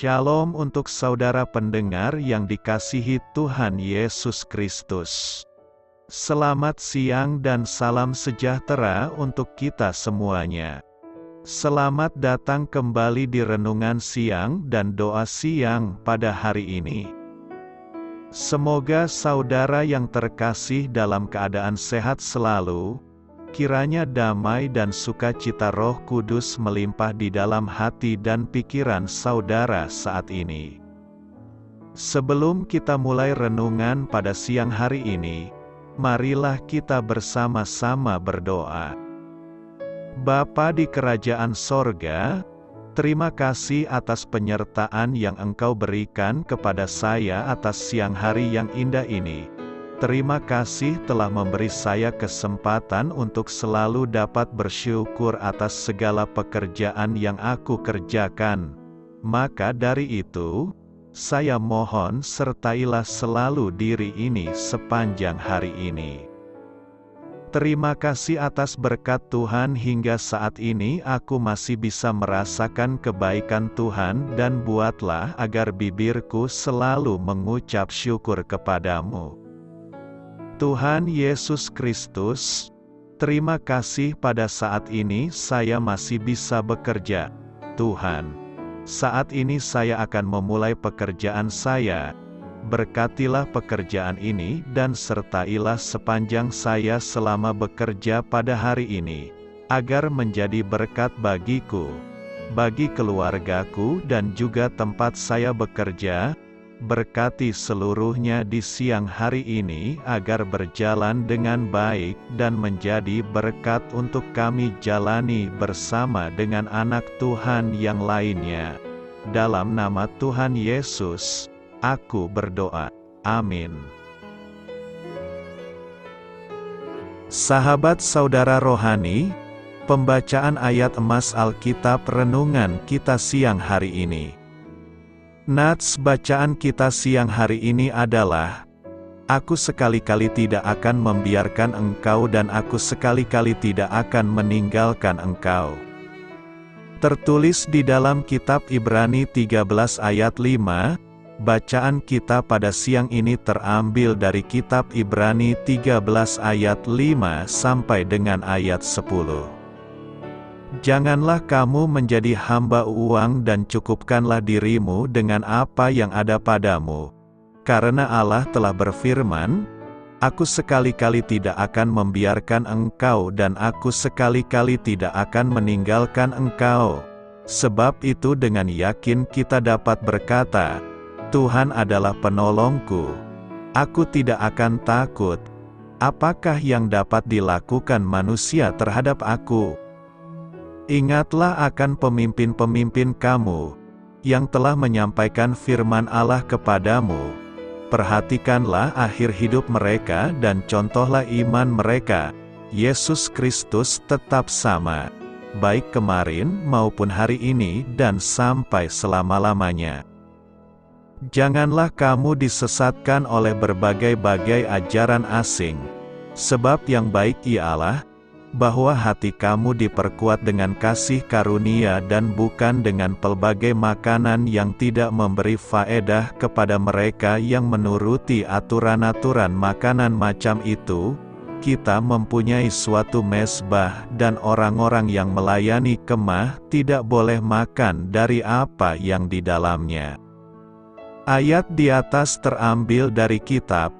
Shalom untuk saudara pendengar yang dikasihi Tuhan Yesus Kristus. Selamat siang dan salam sejahtera untuk kita semuanya. Selamat datang kembali di renungan siang dan doa siang pada hari ini. Semoga saudara yang terkasih dalam keadaan sehat selalu. Kiranya damai dan sukacita Roh Kudus melimpah di dalam hati dan pikiran saudara saat ini. Sebelum kita mulai renungan pada siang hari ini, marilah kita bersama-sama berdoa. Bapa di kerajaan sorga, terima kasih atas penyertaan yang Engkau berikan kepada saya atas siang hari yang indah ini. Terima kasih telah memberi saya kesempatan untuk selalu dapat bersyukur atas segala pekerjaan yang aku kerjakan. Maka dari itu, saya mohon sertailah selalu diri ini sepanjang hari ini. Terima kasih atas berkat Tuhan hingga saat ini aku masih bisa merasakan kebaikan Tuhan dan buatlah agar bibirku selalu mengucap syukur kepadamu. Tuhan Yesus Kristus, terima kasih pada saat ini saya masih bisa bekerja. Tuhan, saat ini saya akan memulai pekerjaan saya. Berkatilah pekerjaan ini dan sertailah sepanjang saya selama bekerja pada hari ini, agar menjadi berkat bagiku, bagi keluargaku dan juga tempat saya bekerja. Berkati seluruhnya di siang hari ini agar berjalan dengan baik dan menjadi berkat untuk kami jalani bersama dengan anak Tuhan yang lainnya. Dalam nama Tuhan Yesus, aku berdoa. Amin. Sahabat saudara rohani, pembacaan ayat emas Alkitab renungan kita siang hari ini. Nats bacaan kita siang hari ini adalah, Aku sekali-kali tidak akan membiarkan engkau dan aku sekali-kali tidak akan meninggalkan engkau. Tertulis di dalam kitab Ibrani 13 ayat 5, bacaan kita pada siang ini terambil dari kitab Ibrani 13 ayat 5 sampai dengan ayat 10. Janganlah kamu menjadi hamba uang dan cukupkanlah dirimu dengan apa yang ada padamu. Karena Allah telah berfirman, Aku sekali-kali tidak akan membiarkan engkau dan aku sekali-kali tidak akan meninggalkan engkau. Sebab itu dengan yakin kita dapat berkata, Tuhan adalah penolongku. Aku tidak akan takut. Apakah yang dapat dilakukan manusia terhadap aku? Ingatlah akan pemimpin-pemimpin kamu, yang telah menyampaikan firman Allah kepadamu. Perhatikanlah akhir hidup mereka dan contohlah iman mereka. Yesus Kristus tetap sama, baik kemarin maupun hari ini dan sampai selama-lamanya. Janganlah kamu disesatkan oleh berbagai-bagai ajaran asing, sebab yang baik ialah, bahwa hati kamu diperkuat dengan kasih karunia dan bukan dengan pelbagai makanan yang tidak memberi faedah kepada mereka yang menuruti aturan-aturan makanan macam itu. Kita mempunyai suatu mezbah dan orang-orang yang melayani kemah tidak boleh makan dari apa yang di dalamnya. Ayat di atas terambil dari kitab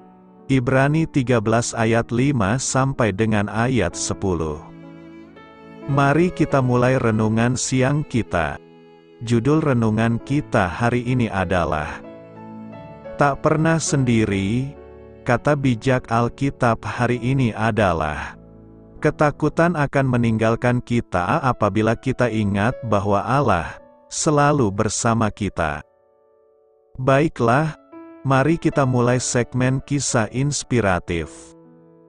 Ibrani 13 ayat 5 sampai dengan ayat 10. Mari kita mulai renungan siang kita. Judul renungan kita hari ini adalah Tak pernah sendiri. Kata bijak Alkitab hari ini adalah ketakutan akan meninggalkan kita apabila kita ingat bahwa Allah selalu bersama kita. Baiklah, mari kita mulai segmen kisah inspiratif.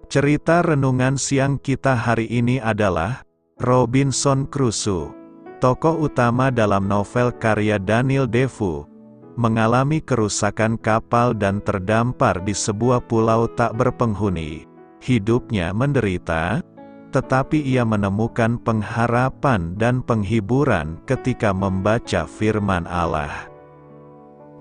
Cerita renungan siang kita hari ini adalah Robinson Crusoe, tokoh utama dalam novel karya Daniel Defoe, mengalami kerusakan kapal dan terdampar di sebuah pulau tak berpenghuni. Hidupnya menderita, tetapi ia menemukan pengharapan dan penghiburan ketika membaca firman Allah.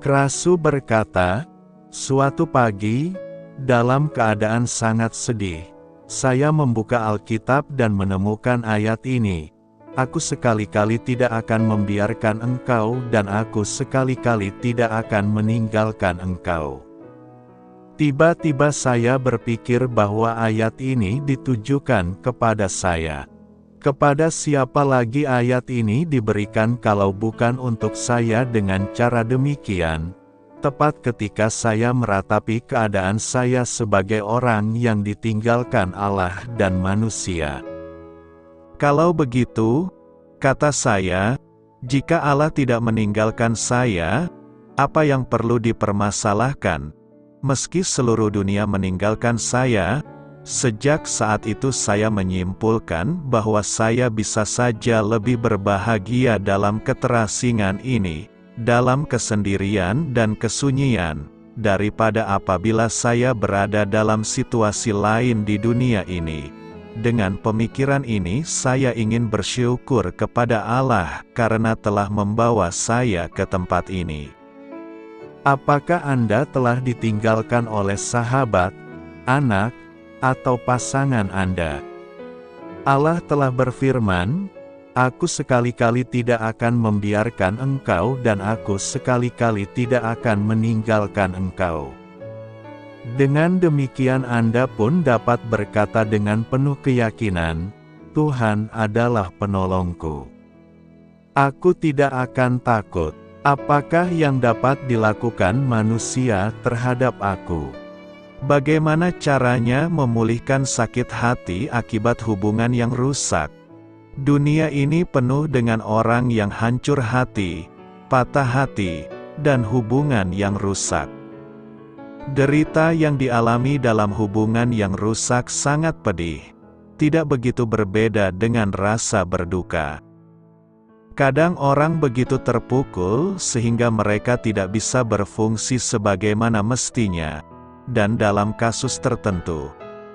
Krasu berkata, "Suatu pagi, dalam keadaan sangat sedih, saya membuka Alkitab dan menemukan ayat ini. Aku sekali-kali tidak akan membiarkan engkau dan aku sekali-kali tidak akan meninggalkan engkau." Tiba-tiba saya berpikir bahwa ayat ini ditujukan kepada saya. Kepada siapa lagi ayat ini diberikan kalau bukan untuk saya dengan cara demikian, tepat ketika saya meratapi keadaan saya sebagai orang yang ditinggalkan Allah dan manusia. Kalau begitu, kata saya, jika Allah tidak meninggalkan saya, apa yang perlu dipermasalahkan? Meski seluruh dunia meninggalkan saya, sejak saat itu saya menyimpulkan bahwa saya bisa saja lebih berbahagia dalam keterasingan ini, dalam kesendirian dan kesunyian, daripada apabila saya berada dalam situasi lain di dunia ini. Dengan pemikiran ini saya ingin bersyukur kepada Allah karena telah membawa saya ke tempat ini. Apakah Anda telah ditinggalkan oleh sahabat, anak, atau pasangan Anda? Allah telah berfirman, "Aku sekali-kali tidak akan membiarkan engkau dan aku sekali-kali tidak akan meninggalkan engkau." Dengan demikian Anda pun dapat berkata dengan penuh keyakinan, "Tuhan adalah penolongku. Aku tidak akan takut. Apakah yang dapat dilakukan manusia terhadap aku?" Bagaimana caranya memulihkan sakit hati akibat hubungan yang rusak? Dunia ini penuh dengan orang yang hancur hati, patah hati, dan hubungan yang rusak. Derita yang dialami dalam hubungan yang rusak sangat pedih, tidak begitu berbeda dengan rasa berduka. Kadang orang begitu terpukul sehingga mereka tidak bisa berfungsi sebagaimana mestinya, dan dalam kasus tertentu,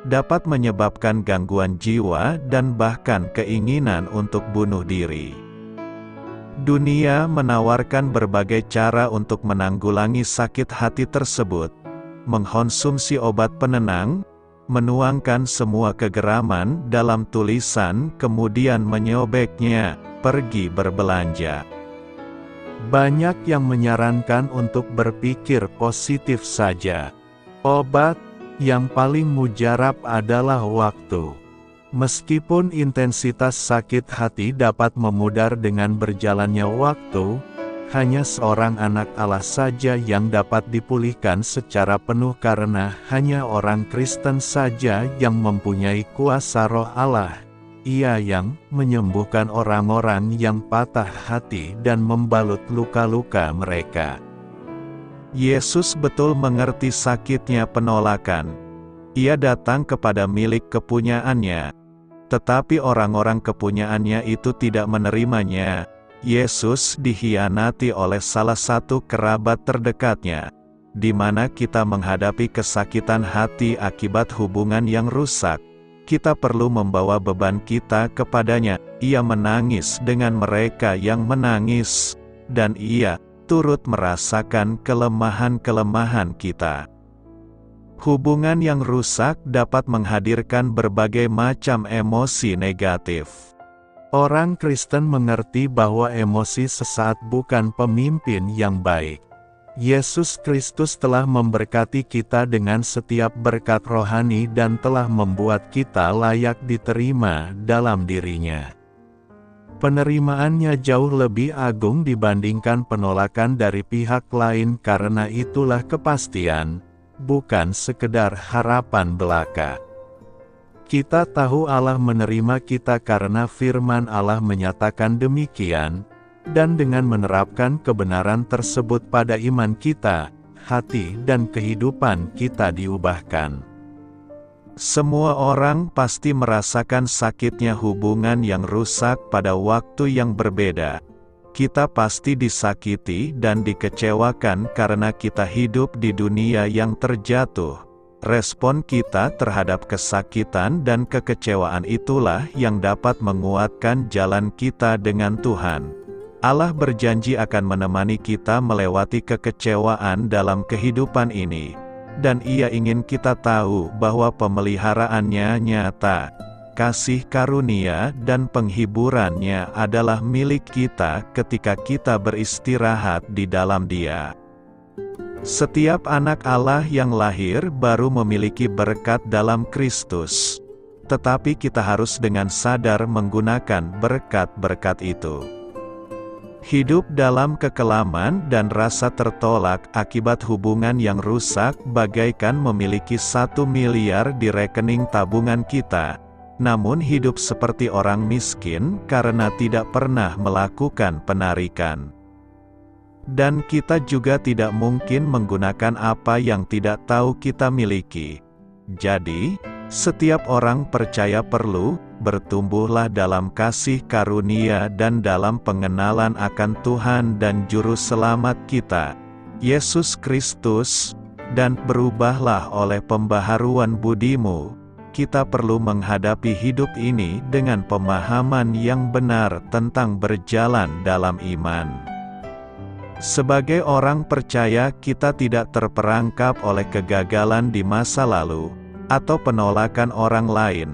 dapat menyebabkan gangguan jiwa dan bahkan keinginan untuk bunuh diri. Dunia menawarkan berbagai cara untuk menanggulangi sakit hati tersebut, mengkonsumsi obat penenang, menuangkan semua kegeraman dalam tulisan kemudian menyobeknya, pergi berbelanja. Banyak yang menyarankan untuk berpikir positif saja. Obat yang paling mujarab adalah waktu. Meskipun intensitas sakit hati dapat memudar dengan berjalannya waktu, hanya seorang anak Allah saja yang dapat dipulihkan secara penuh karena hanya orang Kristen saja yang mempunyai kuasa Roh Allah. Ia yang menyembuhkan orang-orang yang patah hati dan membalut luka-luka mereka. Yesus betul mengerti sakitnya penolakan. Ia datang kepada milik kepunyaannya, tetapi orang-orang kepunyaannya itu tidak menerimanya. Yesus dikhianati oleh salah satu kerabat terdekatnya, di mana kita menghadapi kesakitan hati akibat hubungan yang rusak. Kita perlu membawa beban kita kepadanya. Ia menangis dengan mereka yang menangis, dan ia turut merasakan kelemahan-kelemahan kita. Hubungan yang rusak dapat menghadirkan berbagai macam emosi negatif. Orang Kristen mengerti bahwa emosi sesaat bukan pemimpin yang baik. Yesus Kristus telah memberkati kita dengan setiap berkat rohani dan telah membuat kita layak diterima dalam dirinya. Penerimaannya jauh lebih agung dibandingkan penolakan dari pihak lain karena itulah kepastian, bukan sekedar harapan belaka. Kita tahu Allah menerima kita karena firman Allah menyatakan demikian, dan dengan menerapkan kebenaran tersebut pada iman kita, hati dan kehidupan kita diubahkan. Semua orang pasti merasakan sakitnya hubungan yang rusak pada waktu yang berbeda. Kita pasti disakiti dan dikecewakan karena kita hidup di dunia yang terjatuh. Respon kita terhadap kesakitan dan kekecewaan itulah yang dapat menguatkan jalan kita dengan Tuhan. Allah berjanji akan menemani kita melewati kekecewaan dalam kehidupan ini, dan Ia ingin kita tahu bahwa pemeliharaannya nyata. Kasih karunia dan penghiburannya adalah milik kita ketika kita beristirahat di dalam Dia. Setiap anak Allah yang lahir baru memiliki berkat dalam Kristus, tetapi kita harus dengan sadar menggunakan berkat-berkat itu. Hidup dalam kekelaman dan rasa tertolak akibat hubungan yang rusak bagaikan memiliki 1 miliar di rekening tabungan kita, namun hidup seperti orang miskin karena tidak pernah melakukan penarikan. Dan kita juga tidak mungkin menggunakan apa yang tidak tahu kita miliki. Jadi, setiap orang percaya perlu bertumbuhlah dalam kasih karunia dan dalam pengenalan akan Tuhan dan Juru Selamat kita, Yesus Kristus, dan berubahlah oleh pembaharuan budimu. Kita perlu menghadapi hidup ini dengan pemahaman yang benar tentang berjalan dalam iman. Sebagai orang percaya, kita tidak terperangkap oleh kegagalan di masa lalu, atau penolakan orang lain,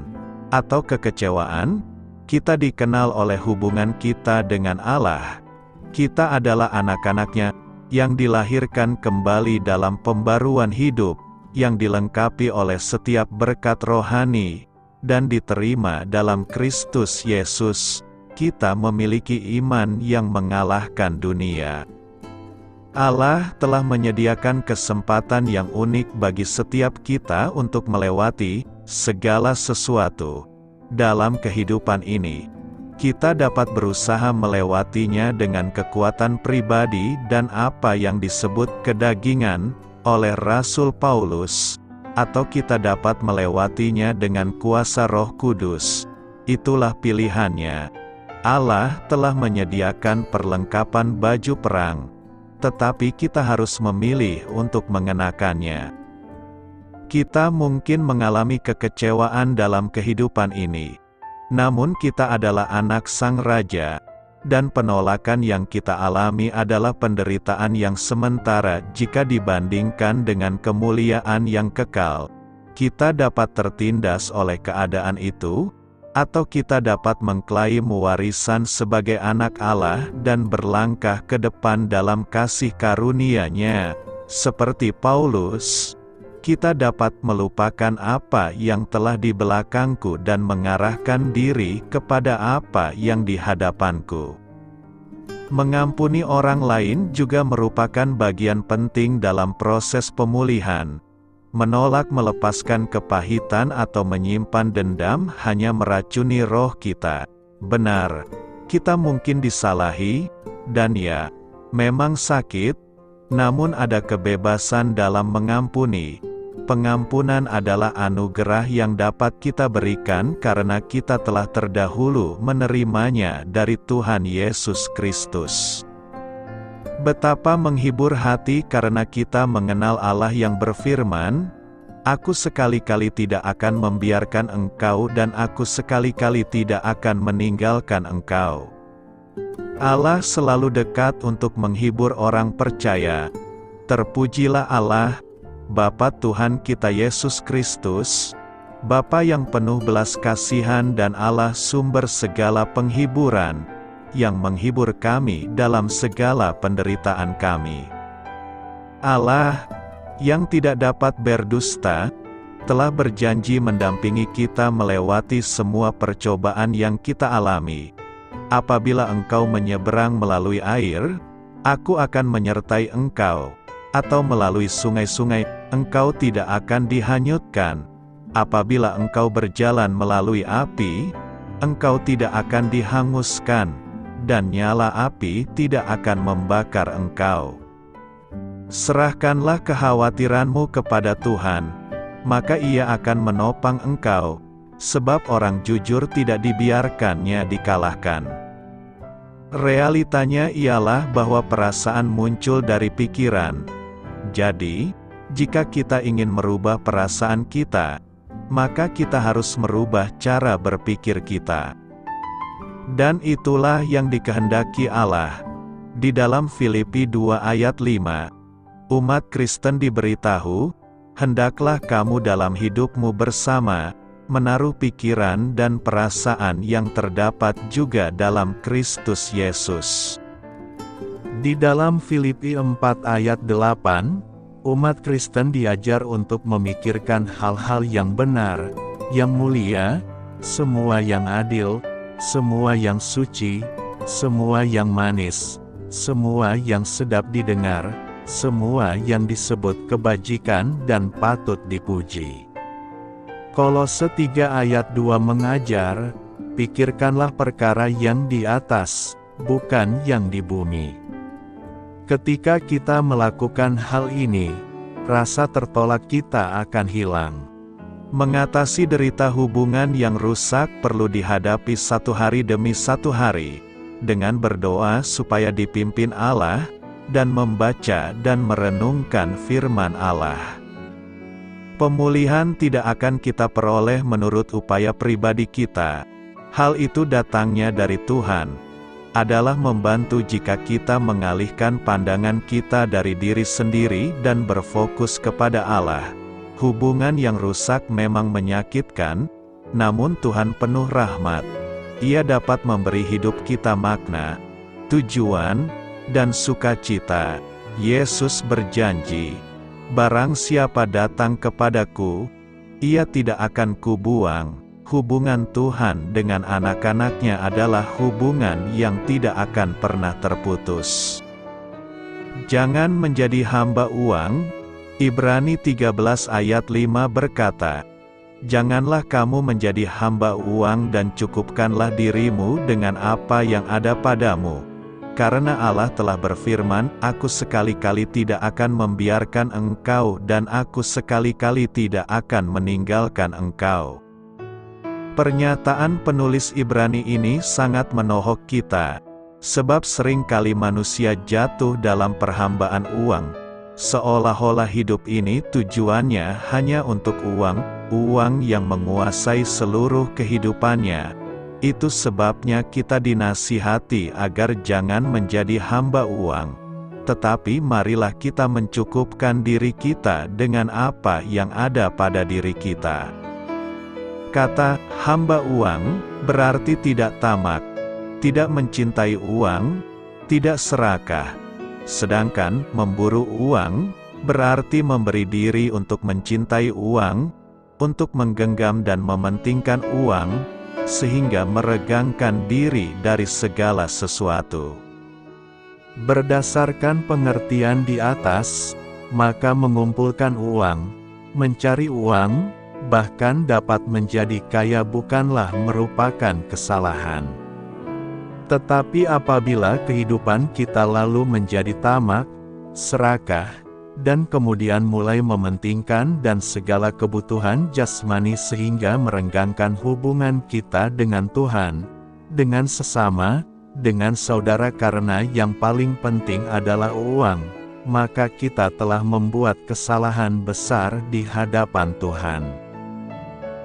atau kekecewaan. Kita dikenal oleh hubungan kita dengan Allah. Kita adalah anak-anak-Nya, yang dilahirkan kembali dalam pembaruan hidup, yang dilengkapi oleh setiap berkat rohani, dan diterima dalam Kristus Yesus. Kita memiliki iman yang mengalahkan dunia. Allah telah menyediakan kesempatan yang unik bagi setiap kita untuk melewati segala sesuatu dalam kehidupan ini. Kita dapat berusaha melewatinya dengan kekuatan pribadi dan apa yang disebut kedagingan oleh Rasul Paulus, atau kita dapat melewatinya dengan kuasa Roh Kudus. Itulah pilihannya. Allah telah menyediakan perlengkapan baju perang, tetapi kita harus memilih untuk mengenakannya. Kita mungkin mengalami kekecewaan dalam kehidupan ini, namun kita adalah anak Sang Raja, dan penolakan yang kita alami adalah penderitaan yang sementara jika dibandingkan dengan kemuliaan yang kekal. Kita dapat tertindas oleh keadaan itu, atau kita dapat mengklaim warisan sebagai anak Allah dan berlangkah ke depan dalam kasih karunia-Nya. Seperti Paulus, kita dapat melupakan apa yang telah di belakangku dan mengarahkan diri kepada apa yang di hadapanku. Mengampuni orang lain juga merupakan bagian penting dalam proses pemulihan. Menolak melepaskan kepahitan atau menyimpan dendam hanya meracuni roh kita. Benar, kita mungkin disalahi, dan ya, memang sakit, namun ada kebebasan dalam mengampuni. Pengampunan adalah anugerah yang dapat kita berikan karena kita telah terdahulu menerimanya dari Tuhan Yesus Kristus. Betapa menghibur hati karena kita mengenal Allah yang berfirman, "Aku sekali-kali tidak akan membiarkan engkau dan aku sekali-kali tidak akan meninggalkan engkau." Allah selalu dekat untuk menghibur orang percaya. Terpujilah Allah, Bapa Tuhan kita Yesus Kristus, Bapa yang penuh belas kasihan dan Allah sumber segala penghiburan, yang menghibur kami dalam segala penderitaan kami. Allah, yang tidak dapat berdusta, telah berjanji mendampingi kita melewati semua percobaan yang kita alami. Apabila engkau menyeberang melalui air, aku akan menyertai engkau, atau melalui sungai-sungai, engkau tidak akan dihanyutkan. Apabila engkau berjalan melalui api, engkau tidak akan dihanguskan, dan nyala api tidak akan membakar engkau. Serahkanlah kekhawatiranmu kepada Tuhan, maka Ia akan menopang engkau, sebab orang jujur tidak dibiarkannya dikalahkan. Realitanya ialah bahwa perasaan muncul dari pikiran. Jadi, jika kita ingin merubah perasaan kita, maka kita harus merubah cara berpikir kita. Dan itulah yang dikehendaki Allah. Di dalam Filipi 2 ayat 5, umat Kristen diberitahu, hendaklah kamu dalam hidupmu bersama, menaruh pikiran dan perasaan yang terdapat juga dalam Kristus Yesus. Di dalam Filipi 4 ayat 8, umat Kristen diajar untuk memikirkan hal-hal yang benar, yang mulia, semua yang adil, semua yang suci, semua yang manis, semua yang sedap didengar, semua yang disebut kebajikan dan patut dipuji. Kolose 3 ayat 2 mengajar, pikirkanlah perkara yang di atas, bukan yang di bumi. Ketika kita melakukan hal ini, rasa tertolak kita akan hilang. Mengatasi derita hubungan yang rusak perlu dihadapi satu hari demi satu hari, dengan berdoa supaya dipimpin Allah, dan membaca dan merenungkan firman Allah. Pemulihan tidak akan kita peroleh menurut upaya pribadi kita. Hal itu datangnya dari Tuhan, adalah membantu jika kita mengalihkan pandangan kita dari diri sendiri dan berfokus kepada Allah. Hubungan yang rusak memang menyakitkan, namun Tuhan penuh rahmat. Ia dapat memberi hidup kita makna, tujuan, dan sukacita. Yesus berjanji, barang siapa datang kepadaku, ia tidak akan kubuang. Hubungan Tuhan dengan anak-anaknya adalah hubungan yang tidak akan pernah terputus. Jangan menjadi hamba uang. Ibrani 13 ayat 5 berkata, janganlah kamu menjadi hamba uang dan cukupkanlah dirimu dengan apa yang ada padamu. Karena Allah telah berfirman, aku sekali-kali tidak akan membiarkan engkau dan aku sekali-kali tidak akan meninggalkan engkau. Pernyataan penulis Ibrani ini sangat menohok kita, sebab seringkali manusia jatuh dalam perhambaan uang. Seolah-olah hidup ini tujuannya hanya untuk uang, uang yang menguasai seluruh kehidupannya. Itu sebabnya kita dinasihati agar jangan menjadi hamba uang. Tetapi marilah kita mencukupkan diri kita dengan apa yang ada pada diri kita. Kata hamba uang berarti tidak tamak, tidak mencintai uang, tidak serakah. Sedangkan memburu uang berarti memberi diri untuk mencintai uang, untuk menggenggam dan mementingkan uang, sehingga meregangkan diri dari segala sesuatu. Berdasarkan pengertian di atas, maka mengumpulkan uang, mencari uang, bahkan dapat menjadi kaya bukanlah merupakan kesalahan. Tetapi apabila kehidupan kita lalu menjadi tamak, serakah, dan kemudian mulai mementingkan dan segala kebutuhan jasmani sehingga merenggangkan hubungan kita dengan Tuhan, dengan sesama, dengan saudara karena yang paling penting adalah uang, maka kita telah membuat kesalahan besar di hadapan Tuhan.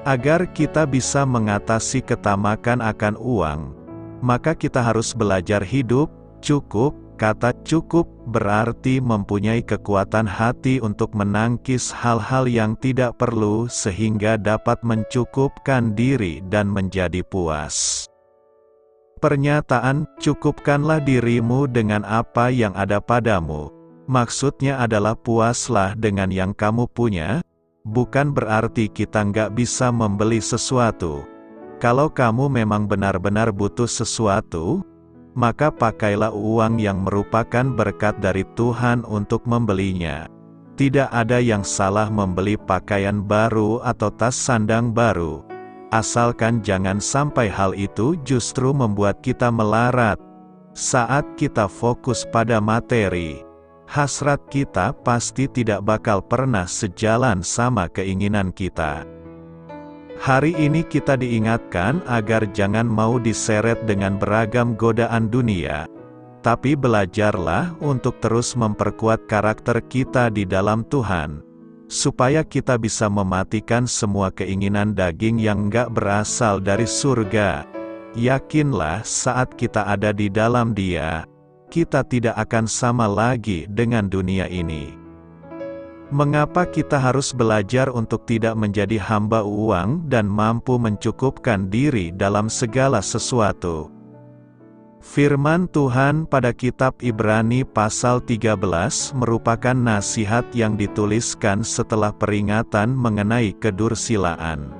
Agar kita bisa mengatasi ketamakan akan uang, maka kita harus belajar hidup cukup. Kata cukup berarti mempunyai kekuatan hati untuk menangkis hal-hal yang tidak perlu sehingga dapat mencukupkan diri dan menjadi puas. Pernyataan, cukupkanlah dirimu dengan apa yang ada padamu, maksudnya adalah puaslah dengan yang kamu punya, bukan berarti kita nggak bisa membeli sesuatu. Kalau kamu memang benar-benar butuh sesuatu, maka pakailah uang yang merupakan berkat dari Tuhan untuk membelinya. Tidak ada yang salah membeli pakaian baru atau tas sandang baru, asalkan jangan sampai hal itu justru membuat kita melarat. Saat kita fokus pada materi, hasrat kita pasti tidak bakal pernah sejalan sama keinginan kita. Hari ini kita diingatkan agar jangan mau diseret dengan beragam godaan dunia, tapi belajarlah untuk terus memperkuat karakter kita di dalam Tuhan, supaya kita bisa mematikan semua keinginan daging yang enggak berasal dari surga. Yakinlah saat kita ada di dalam Dia, kita tidak akan sama lagi dengan dunia ini. Mengapa kita harus belajar untuk tidak menjadi hamba uang dan mampu mencukupkan diri dalam segala sesuatu? Firman Tuhan pada kitab Ibrani pasal 13 merupakan nasihat yang dituliskan setelah peringatan mengenai kedursilaan.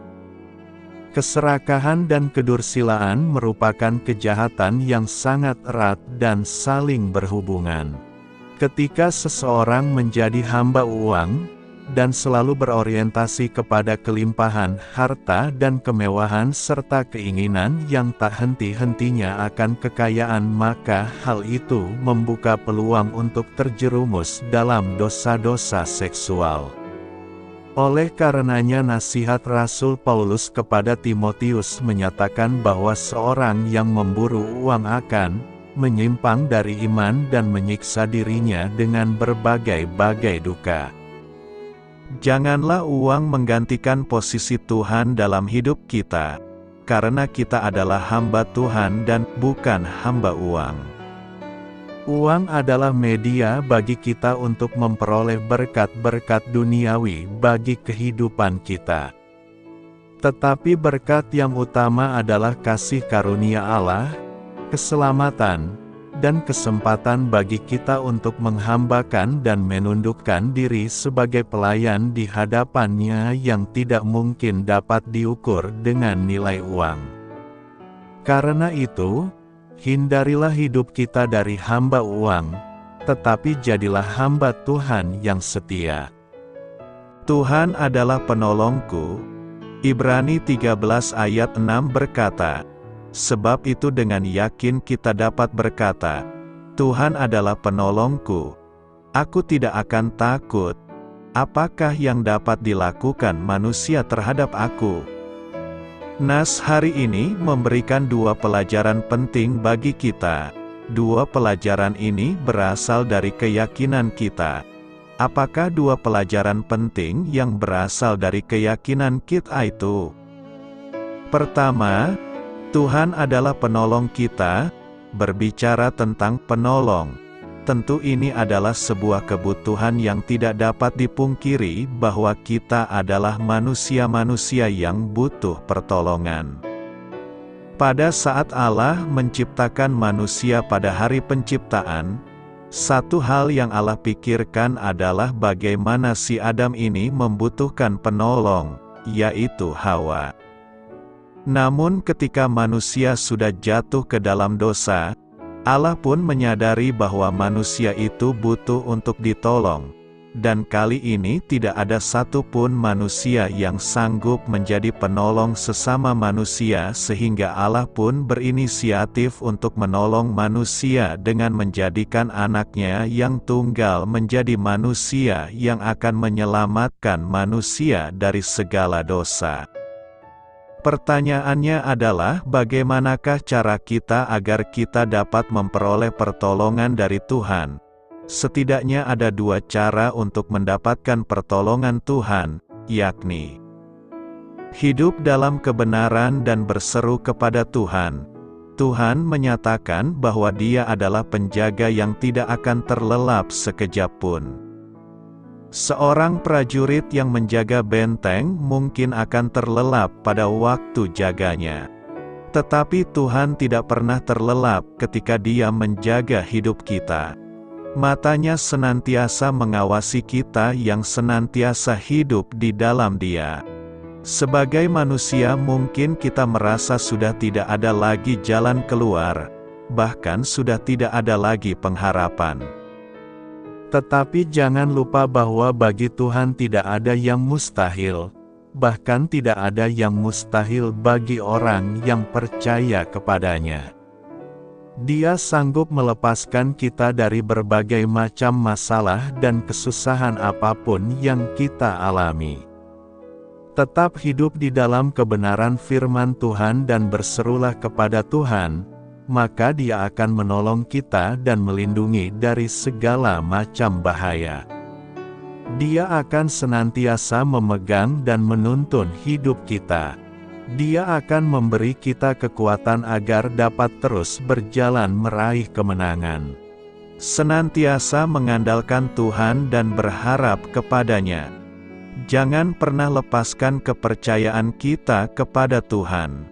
Keserakahan dan kedursilaan merupakan kejahatan yang sangat erat dan saling berhubungan. Ketika seseorang menjadi hamba uang, dan selalu berorientasi kepada kelimpahan harta dan kemewahan serta keinginan yang tak henti-hentinya akan kekayaan, maka hal itu membuka peluang untuk terjerumus dalam dosa-dosa seksual. Oleh karenanya nasihat Rasul Paulus kepada Timotius menyatakan bahwa seorang yang memburu uang akan menyimpang dari iman dan menyiksa dirinya dengan berbagai-bagai duka. Janganlah uang menggantikan posisi Tuhan dalam hidup kita, karena kita adalah hamba Tuhan dan bukan hamba uang. Uang adalah media bagi kita untuk memperoleh berkat-berkat duniawi bagi kehidupan kita. Tetapi berkat yang utama adalah kasih karunia Allah, keselamatan, dan kesempatan bagi kita untuk menghambakan dan menundukkan diri sebagai pelayan di hadapan-Nya yang tidak mungkin dapat diukur dengan nilai uang. Karena itu, hindarilah hidup kita dari hamba uang, tetapi jadilah hamba Tuhan yang setia. Tuhan adalah penolongku. Ibrani 13 ayat 6 berkata, sebab itu dengan yakin kita dapat berkata, Tuhan adalah penolongku, aku tidak akan takut. Apakah yang dapat dilakukan manusia terhadap aku? Nas hari ini memberikan dua pelajaran penting bagi kita. Dua pelajaran ini berasal dari keyakinan kita. Apakah dua pelajaran penting yang berasal dari keyakinan kita itu? Pertama, Tuhan adalah penolong kita. Berbicara tentang penolong, tentu ini adalah sebuah kebutuhan yang tidak dapat dipungkiri bahwa kita adalah manusia-manusia yang butuh pertolongan. Pada saat Allah menciptakan manusia pada hari penciptaan, satu hal yang Allah pikirkan adalah bagaimana si Adam ini membutuhkan penolong, yaitu Hawa. Namun ketika manusia sudah jatuh ke dalam dosa, Allah pun menyadari bahwa manusia itu butuh untuk ditolong. Dan kali ini tidak ada satupun manusia yang sanggup menjadi penolong sesama manusia sehingga Allah pun berinisiatif untuk menolong manusia dengan menjadikan anaknya yang tunggal menjadi manusia yang akan menyelamatkan manusia dari segala dosa. Pertanyaannya adalah bagaimanakah cara kita agar kita dapat memperoleh pertolongan dari Tuhan? Setidaknya ada dua cara untuk mendapatkan pertolongan Tuhan, yakni hidup dalam kebenaran dan berseru kepada Tuhan. Tuhan menyatakan bahwa Dia adalah penjaga yang tidak akan terlelap sekejap pun. Seorang prajurit yang menjaga benteng mungkin akan terlelap pada waktu jaganya. Tetapi Tuhan tidak pernah terlelap ketika Dia menjaga hidup kita. Matanya senantiasa mengawasi kita yang senantiasa hidup di dalam Dia. Sebagai manusia mungkin kita merasa sudah tidak ada lagi jalan keluar, bahkan sudah tidak ada lagi pengharapan. Tetapi jangan lupa bahwa bagi Tuhan tidak ada yang mustahil, bahkan tidak ada yang mustahil bagi orang yang percaya kepadanya. Dia sanggup melepaskan kita dari berbagai macam masalah dan kesusahan apapun yang kita alami. Tetap hidup di dalam kebenaran firman Tuhan dan berserulah kepada Tuhan, maka Dia akan menolong kita dan melindungi dari segala macam bahaya. Dia akan senantiasa memegang dan menuntun hidup kita. Dia akan memberi kita kekuatan agar dapat terus berjalan meraih kemenangan. Senantiasa mengandalkan Tuhan dan berharap kepadanya. Jangan pernah lepaskan kepercayaan kita kepada Tuhan.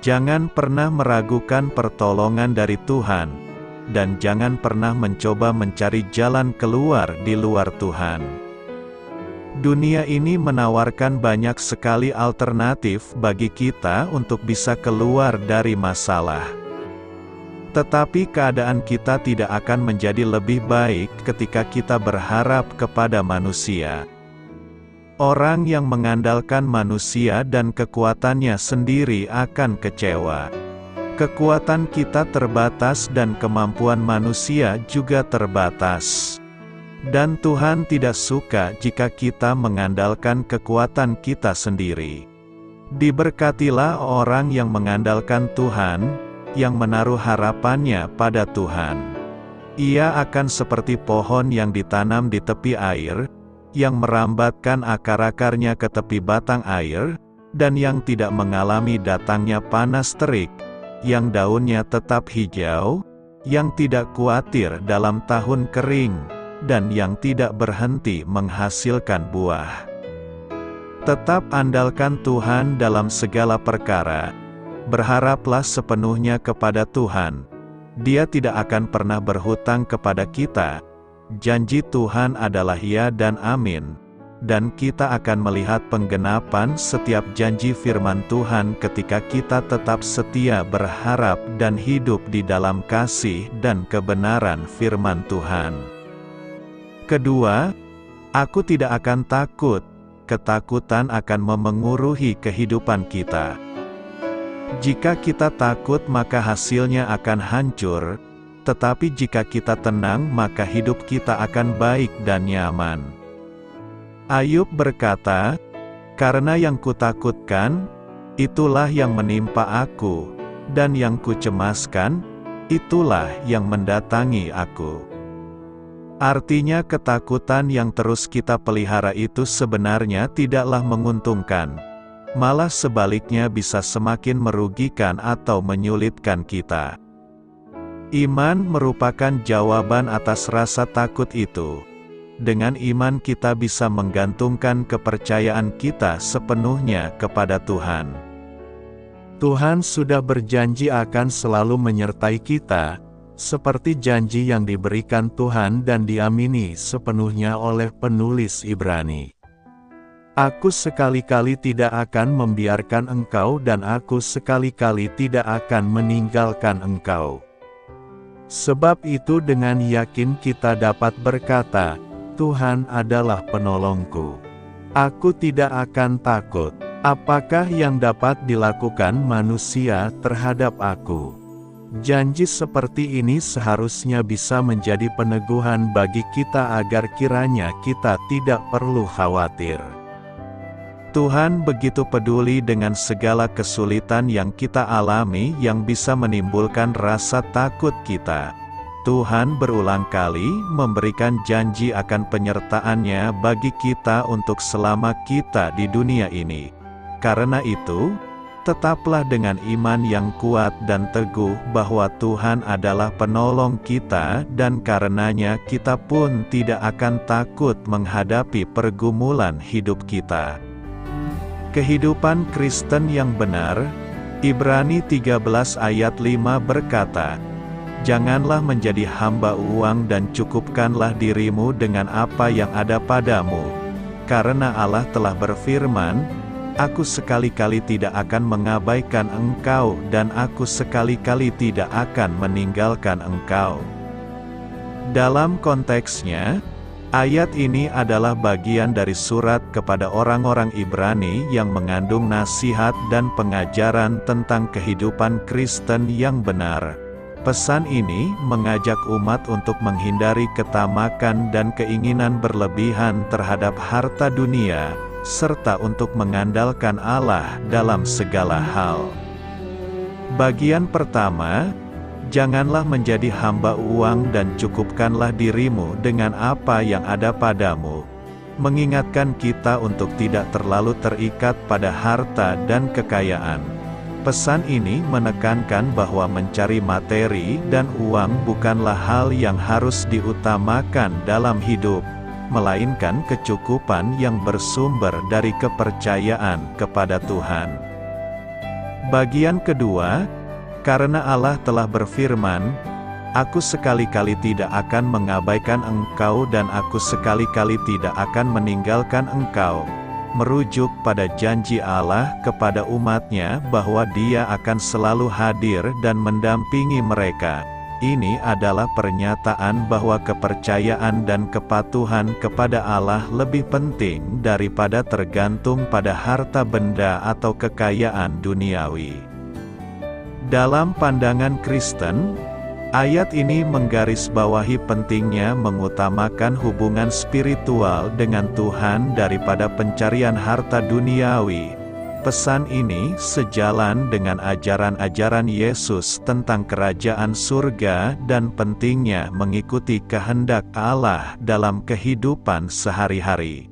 Jangan pernah meragukan pertolongan dari Tuhan, dan jangan pernah mencoba mencari jalan keluar di luar Tuhan. Dunia ini menawarkan banyak sekali alternatif bagi kita untuk bisa keluar dari masalah. Tetapi keadaan kita tidak akan menjadi lebih baik ketika kita berharap kepada manusia. Orang yang mengandalkan manusia dan kekuatannya sendiri akan kecewa. Kekuatan kita terbatas dan kemampuan manusia juga terbatas. Dan Tuhan tidak suka jika kita mengandalkan kekuatan kita sendiri. Diberkatilah orang yang mengandalkan Tuhan, yang menaruh harapannya pada Tuhan. Ia akan seperti pohon yang ditanam di tepi air, yang merambatkan akar-akarnya ke tepi batang air, dan yang tidak mengalami datangnya panas terik, yang daunnya tetap hijau, yang tidak khawatir dalam tahun kering, dan yang tidak berhenti menghasilkan buah. Tetap andalkan Tuhan dalam segala perkara. Berharaplah sepenuhnya kepada Tuhan. Dia tidak akan pernah berhutang kepada kita. Janji Tuhan adalah ya dan amin. Dan kita akan melihat penggenapan setiap janji firman Tuhan ketika kita tetap setia berharap dan hidup di dalam kasih dan kebenaran firman Tuhan. Kedua, aku tidak akan takut. Ketakutan akan memengaruhi kehidupan kita. Jika kita takut maka hasilnya akan hancur, tetapi jika kita tenang maka hidup kita akan baik dan nyaman. Ayub berkata, "Karena yang kutakutkan, itulah yang menimpa aku, dan yang kucemaskan, itulah yang mendatangi aku." Artinya ketakutan yang terus kita pelihara itu sebenarnya tidaklah menguntungkan. Malah sebaliknya bisa semakin merugikan atau menyulitkan kita. Iman merupakan jawaban atas rasa takut itu. Dengan iman kita bisa menggantungkan kepercayaan kita sepenuhnya kepada Tuhan. Tuhan sudah berjanji akan selalu menyertai kita, seperti janji yang diberikan Tuhan dan diamini sepenuhnya oleh penulis Ibrani. Aku sekali-kali tidak akan membiarkan engkau dan aku sekali-kali tidak akan meninggalkan engkau. Sebab itu dengan yakin kita dapat berkata, Tuhan adalah penolongku. Aku tidak akan takut. Apakah yang dapat dilakukan manusia terhadap aku? Janji seperti ini seharusnya bisa menjadi peneguhan bagi kita agar kiranya kita tidak perlu khawatir. Tuhan begitu peduli dengan segala kesulitan yang kita alami yang bisa menimbulkan rasa takut kita. Tuhan berulang kali memberikan janji akan penyertaan-Nya bagi kita untuk selama kita di dunia ini. Karena itu, tetaplah dengan iman yang kuat dan teguh bahwa Tuhan adalah penolong kita dan karenanya kita pun tidak akan takut menghadapi pergumulan hidup kita. Kehidupan Kristen yang benar, Ibrani 13 ayat 5 berkata, "Janganlah menjadi hamba uang dan cukupkanlah dirimu dengan apa yang ada padamu, karena Allah telah berfirman, Aku sekali-kali tidak akan mengabaikan engkau dan aku sekali-kali tidak akan meninggalkan engkau." Dalam konteksnya, ayat ini adalah bagian dari surat kepada orang-orang Ibrani yang mengandung nasihat dan pengajaran tentang kehidupan Kristen yang benar. Pesan ini mengajak umat untuk menghindari ketamakan dan keinginan berlebihan terhadap harta dunia, serta untuk mengandalkan Allah dalam segala hal. Bagian pertama, janganlah menjadi hamba uang dan cukupkanlah dirimu dengan apa yang ada padamu. mengingatkan kita untuk tidak terlalu terikat pada harta dan kekayaan. Pesan ini menekankan bahwa mencari materi dan uang bukanlah hal yang harus diutamakan dalam hidup, melainkan kecukupan yang bersumber dari kepercayaan kepada Tuhan. Bagian kedua, karena Allah telah berfirman, "Aku sekali-kali tidak akan mengabaikan engkau dan aku sekali-kali tidak akan meninggalkan engkau," merujuk pada janji Allah kepada umatnya bahwa Dia akan selalu hadir dan mendampingi mereka. Ini adalah pernyataan bahwa kepercayaan dan kepatuhan kepada Allah lebih penting daripada tergantung pada harta benda atau kekayaan duniawi. Dalam pandangan Kristen, ayat ini menggarisbawahi pentingnya mengutamakan hubungan spiritual dengan Tuhan daripada pencarian harta duniawi. Pesan ini sejalan dengan ajaran-ajaran Yesus tentang kerajaan surga dan pentingnya mengikuti kehendak Allah dalam kehidupan sehari-hari.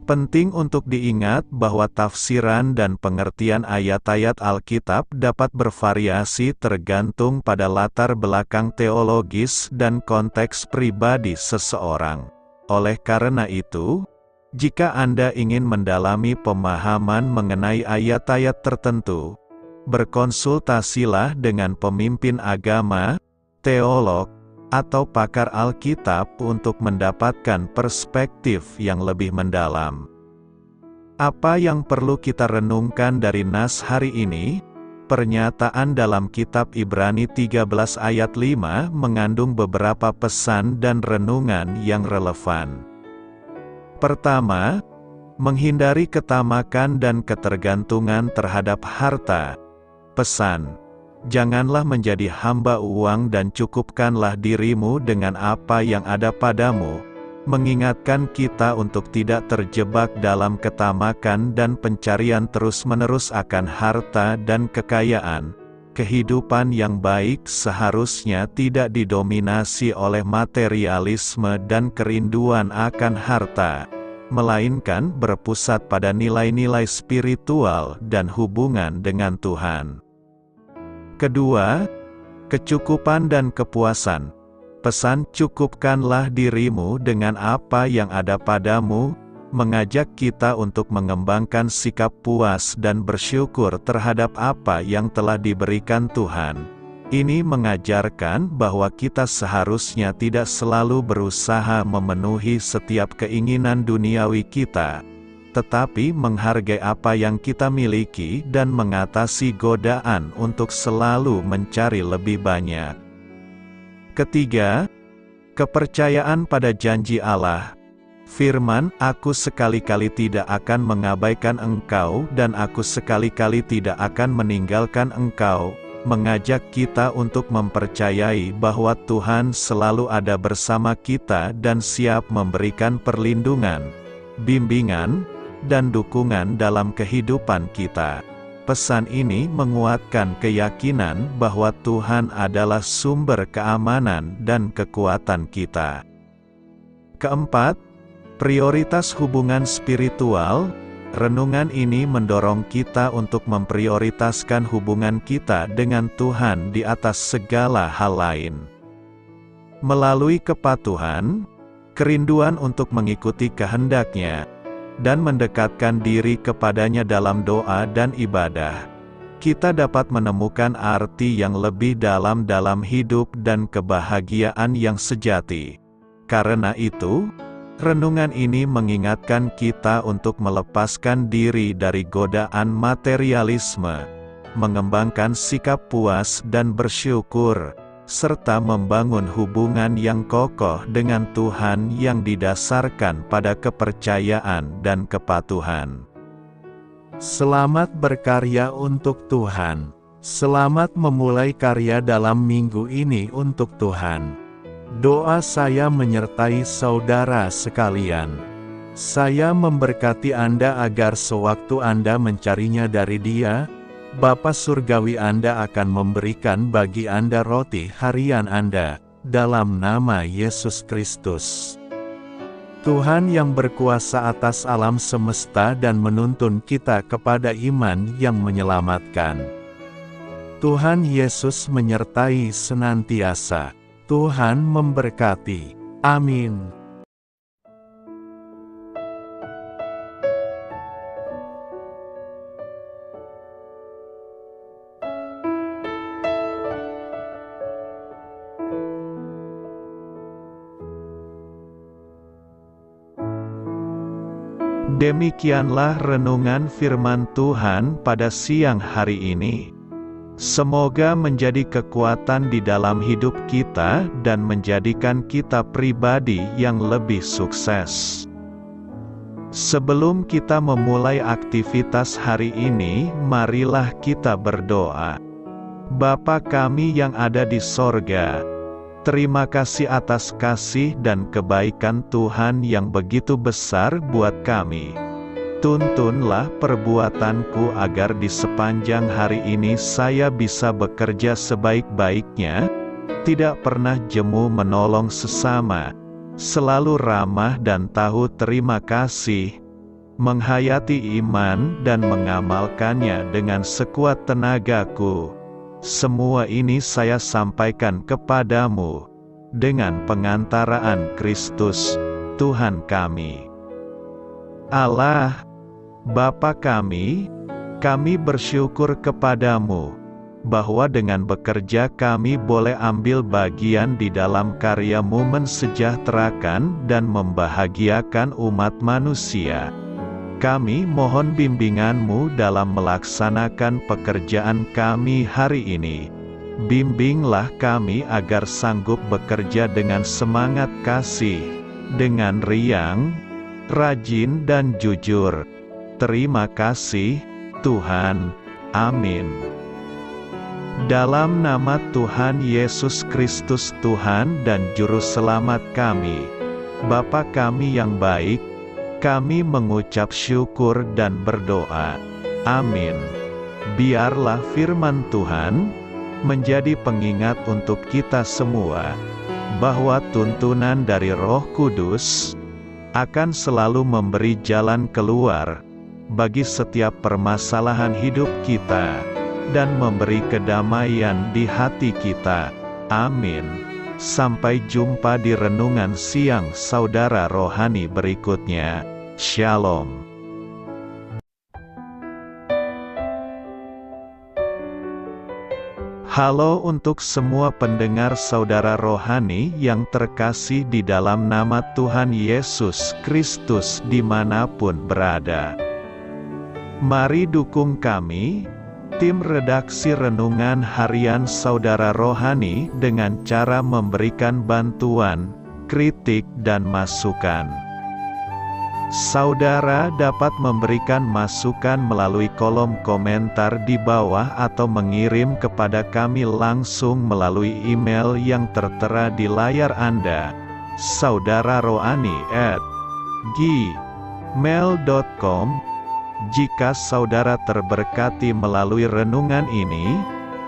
Penting untuk diingat bahwa tafsiran dan pengertian ayat-ayat Alkitab dapat bervariasi tergantung pada latar belakang teologis dan konteks pribadi seseorang. Oleh karena itu, jika Anda ingin mendalami pemahaman mengenai ayat-ayat tertentu, berkonsultasilah dengan pemimpin agama, teolog, atau pakar Alkitab untuk mendapatkan perspektif yang lebih mendalam. Apa yang perlu kita renungkan dari nas hari ini? Pernyataan dalam kitab Ibrani 13 ayat 5 mengandung beberapa pesan dan renungan yang relevan. Pertama, menghindari ketamakan dan ketergantungan terhadap harta. Pesan: janganlah menjadi hamba uang dan cukupkanlah dirimu dengan apa yang ada padamu, mengingatkan kita untuk tidak terjebak dalam ketamakan dan pencarian terus-menerus akan harta dan kekayaan. Kehidupan yang baik seharusnya tidak didominasi oleh materialisme dan kerinduan akan harta, melainkan berpusat pada nilai-nilai spiritual dan hubungan dengan Tuhan. Kedua, kecukupan dan kepuasan. Pesan "cukupkanlah dirimu dengan apa yang ada padamu" mengajak kita untuk mengembangkan sikap puas dan bersyukur terhadap apa yang telah diberikan Tuhan. Ini mengajarkan bahwa kita seharusnya tidak selalu berusaha memenuhi setiap keinginan duniawi kita, tetapi menghargai apa yang kita miliki dan mengatasi godaan untuk selalu mencari lebih banyak. Ketiga, kepercayaan pada janji Allah. Firman, "Aku sekali-kali tidak akan mengabaikan engkau dan aku sekali-kali tidak akan meninggalkan engkau," mengajak kita untuk mempercayai bahwa Tuhan selalu ada bersama kita dan siap memberikan perlindungan, bimbingan, dan dukungan dalam kehidupan kita. Pesan ini menguatkan keyakinan bahwa Tuhan adalah sumber keamanan dan kekuatan kita. Keempat, prioritas hubungan spiritual. Renungan ini mendorong kita untuk memprioritaskan hubungan kita dengan Tuhan di atas segala hal lain. Melalui kepatuhan, kerinduan untuk mengikuti kehendak-Nya, dan mendekatkan diri kepadanya dalam doa dan ibadah, kita dapat menemukan arti yang lebih dalam hidup dan kebahagiaan yang sejati. Karena itu, renungan ini mengingatkan kita untuk melepaskan diri dari godaan materialisme, mengembangkan sikap puas dan bersyukur, serta membangun hubungan yang kokoh dengan Tuhan yang didasarkan pada kepercayaan dan kepatuhan. Selamat berkarya untuk Tuhan. Selamat memulai karya dalam minggu ini untuk Tuhan. Doa saya menyertai saudara sekalian. Saya memberkati Anda agar sewaktu Anda mencarinya dari Dia, Bapa Surgawi Anda akan memberikan bagi Anda roti harian Anda, dalam nama Yesus Kristus. Tuhan yang berkuasa atas alam semesta dan menuntun kita kepada iman yang menyelamatkan. Tuhan Yesus menyertai senantiasa. Tuhan memberkati. Amin. Demikianlah renungan firman Tuhan pada siang hari ini. Semoga menjadi kekuatan di dalam hidup kita dan menjadikan kita pribadi yang lebih sukses. Sebelum kita memulai aktivitas hari ini, marilah kita berdoa. Bapa kami yang ada di sorga, terima kasih atas kasih dan kebaikan Tuhan yang begitu besar buat kami. Tuntunlah perbuatanku agar di sepanjang hari ini saya bisa bekerja sebaik-baiknya, tidak pernah jemu menolong sesama, selalu ramah dan tahu terima kasih, menghayati iman dan mengamalkannya dengan sekuat tenagaku. Semua ini saya sampaikan kepadamu, dengan pengantaraan Kristus, Tuhan kami. Allah, Bapa kami bersyukur kepadamu, bahwa dengan bekerja kami boleh ambil bagian di dalam karya-Mu mensejahterakan dan membahagiakan umat manusia. Kami mohon bimbingan-Mu dalam melaksanakan pekerjaan kami hari ini. Bimbinglah kami agar sanggup bekerja dengan semangat kasih, dengan riang, rajin dan jujur. Terima kasih, Tuhan. Amin. Dalam nama Tuhan Yesus Kristus Tuhan dan Juru Selamat kami, Bapa kami yang baik, kami mengucap syukur dan berdoa. Amin. Biarlah firman Tuhan menjadi pengingat untuk kita semua, bahwa tuntunan dari Roh Kudus akan selalu memberi jalan keluar bagi setiap permasalahan hidup kita, dan memberi kedamaian di hati kita. Amin. Sampai jumpa di renungan siang saudara rohani berikutnya. Shalom. Halo untuk semua pendengar saudara rohani yang terkasih di dalam nama Tuhan Yesus Kristus dimanapun berada. Mari dukung kami, tim redaksi Renungan Harian Saudara Rohani dengan cara memberikan bantuan, kritik dan masukan. Saudara dapat memberikan masukan melalui kolom komentar di bawah atau mengirim kepada kami langsung melalui email yang tertera di layar Anda, saudararohani@gmail.com. Jika saudara terberkati melalui renungan ini,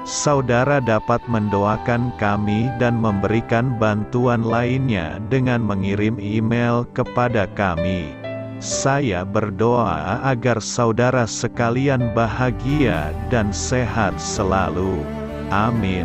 saudara dapat mendoakan kami dan memberikan bantuan lainnya dengan mengirim email kepada kami. Saya berdoa agar saudara sekalian bahagia dan sehat selalu. Amin.